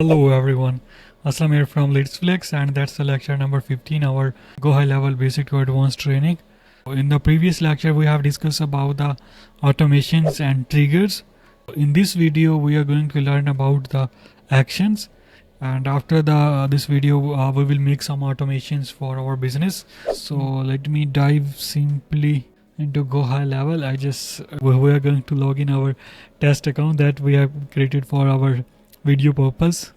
Hello everyone, Aslam here from Let's Flex, and that's the lecture number 15, our Go High Level Basic to Advanced Training. In the previous lecture we have discussed about the automations and triggers. In this video we are going to learn about the actions, and after this video we will make some automations for our business. So let me dive simply into Go High Level. We are going to log in our test account that we have created for our video purpose.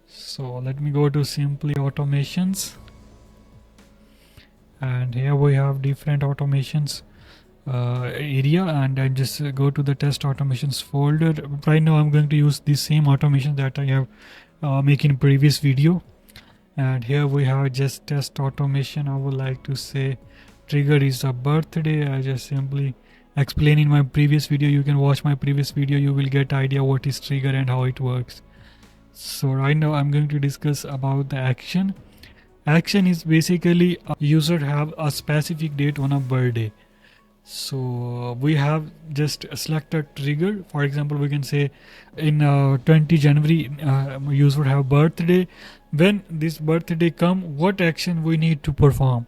So let me go to simply automations, and here we have different automations area, and I just go to the test automations folder. Right now I'm going to use the same automation that I have make in previous video, and here we have just test automation. I would like to say trigger is a birthday. I just simply explain in my previous video. You can watch my previous video, you will get idea what is trigger and how it works. So right now I'm going to discuss about the action. Action is basically a user have a specific date on a birthday. So we have just select a trigger. For example, we can say in 20 January user have birthday. When this birthday come, what action we need to perform?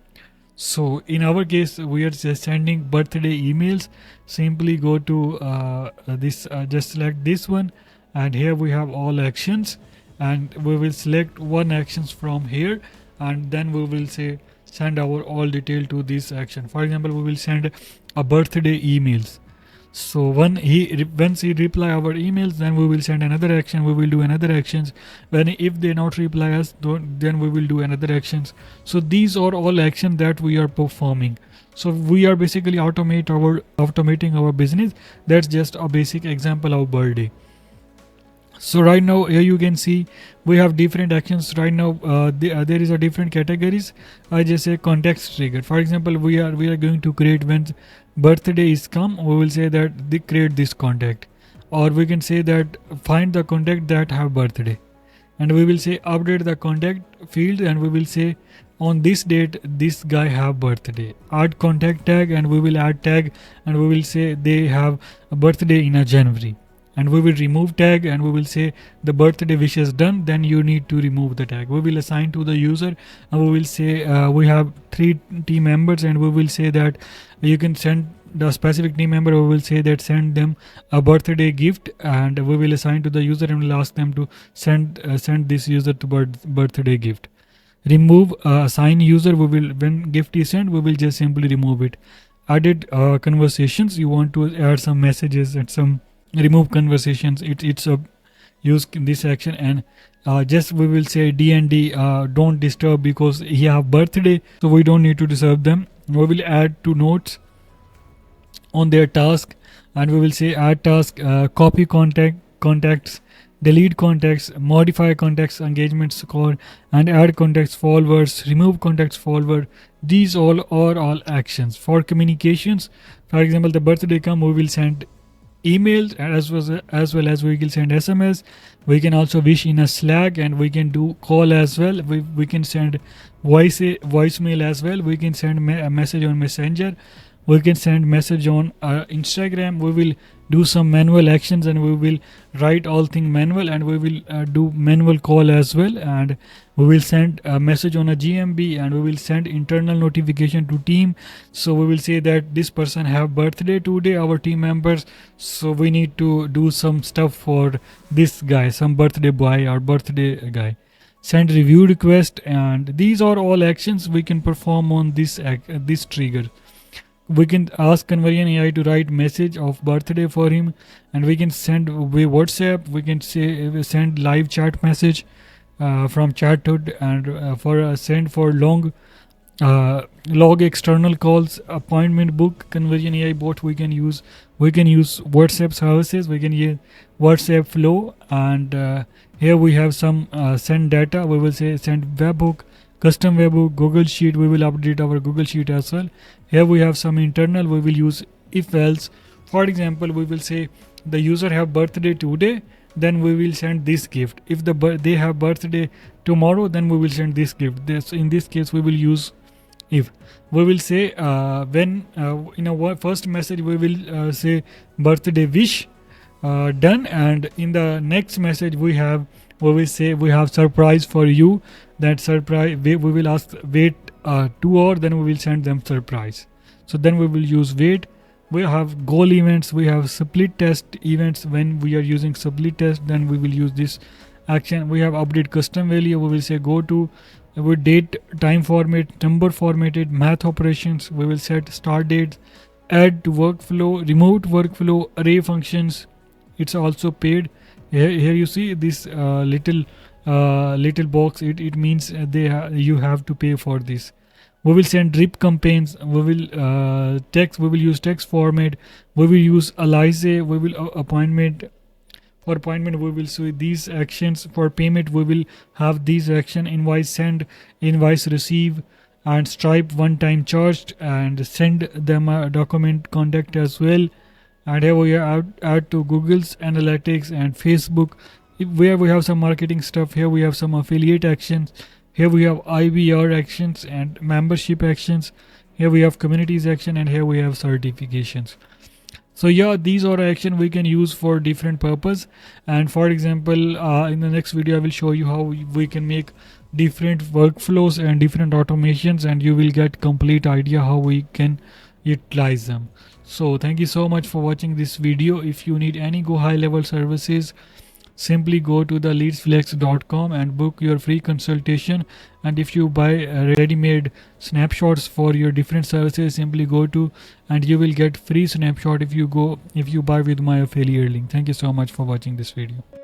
So in our case we are just sending birthday emails. Simply go to just select this one, and here we have all actions, and we will select one actions from here, and then we will say send our all detail to this action. For example, we will send a birthday emails. So once he reply our emails, then we will send another action. We will do another actions. When if they not reply us, then we will do another actions. So these are all actions that we are performing. So we are basically automating our business. That's just a basic example of birthday. So right now here you can see we have different actions. Right now there is a different categories. I just say context trigger. For example, we are going to create when birthday is come, we will say that they create this contact, or we can say that find the contact that have birthday, and we will say update the contact field, and we will say on this date this guy have birthday. Add contact tag, and we will add tag, and we will say they have a birthday in a January, and we will remove tag, and we will say the birthday wish is done, then you need to remove the tag. We will assign to the user, and we will say we have 3 team members, and we will say that you can send the specific team member. We will say that send them a birthday gift, and we will assign to the user, and we'll ask them to send this user to birthday gift. Remove assign user. We will, when gift is sent, we will just simply remove it. Added conversations. You want to add some messages and some remove conversations. It's a use this action, and just we will say D&D don't disturb because he have birthday, so we don't need to disturb them. We will add 2 notes on their task, and we will say add task, copy contacts, delete contacts, modify contacts engagement score, and add contacts followers, remove contacts follower. These all are all actions for communications. For example, the birthday come, we will send emails as well as we will send SMS. We can also wish in a Slack, and we can do call as well. We can send voicemail as well. We can send a message on Messenger. We can send message on Instagram. We will do some manual actions, and we will write all thing manual, and we will do manual call as well, and we will send a message on a GMB, and we will send internal notification to team. So we will say that this person have birthday today, our team members, so we need to do some stuff for this guy, some birthday boy or birthday guy. Send review request, and these are all actions we can perform on this trigger. We can ask Conversion AI to write message of birthday for him, and we can send via WhatsApp. We can say send live chat message from chathood, and send for log external calls, appointment book. Conversion AI bot we can use WhatsApp services. We can use WhatsApp flow, and here we have some send data. We will say send webhook, custom webhook, Google Sheet. We will update our Google Sheet as well. Here we have some internal. We will use if else. For example, we will say the user have birthday today, then we will send this gift. If they have birthday tomorrow, then we will send this gift. In this case we will use if. We will say when in a first message we will say birthday wish, done, and in the next message we have we will say we have surprise for you. That surprise, we will ask wait 2 hours, then we will send them surprise. So then we will use wait. We have goal events, we have split test events. When we are using split test, then we will use this action. We have update custom value, we will say go to with date, time format, number formatted, math operations. We will set start date, add to workflow, remote workflow, array functions. It's also paid. Here you see this little box. It means you have to pay for this. We will send drip campaigns. We will text. We will use text format. We will use alias. We will appointment. For appointment, we will see these actions. For payment, we will have these action: invoice send, invoice receive, and Stripe one-time charged, and send them a document contact as well. And here we add to Google's analytics and Facebook, where we have some marketing stuff. Here we have some affiliate actions. Here we have IBR actions and membership actions. Here we have communities action, and here we have certifications. So yeah, these are action we can use for different purpose. And for example, in the next video I will show you how we can make different workflows and different automations, and you will get complete idea how we can utilize them. So thank you so much for watching this video. If you need any GoHighLevel services, simply go to the leadsflex.com and book your free consultation. And if you buy ready-made snapshots for your different services, simply go to and you will get free snapshot if you buy with my affiliate link. Thank you so much for watching this video.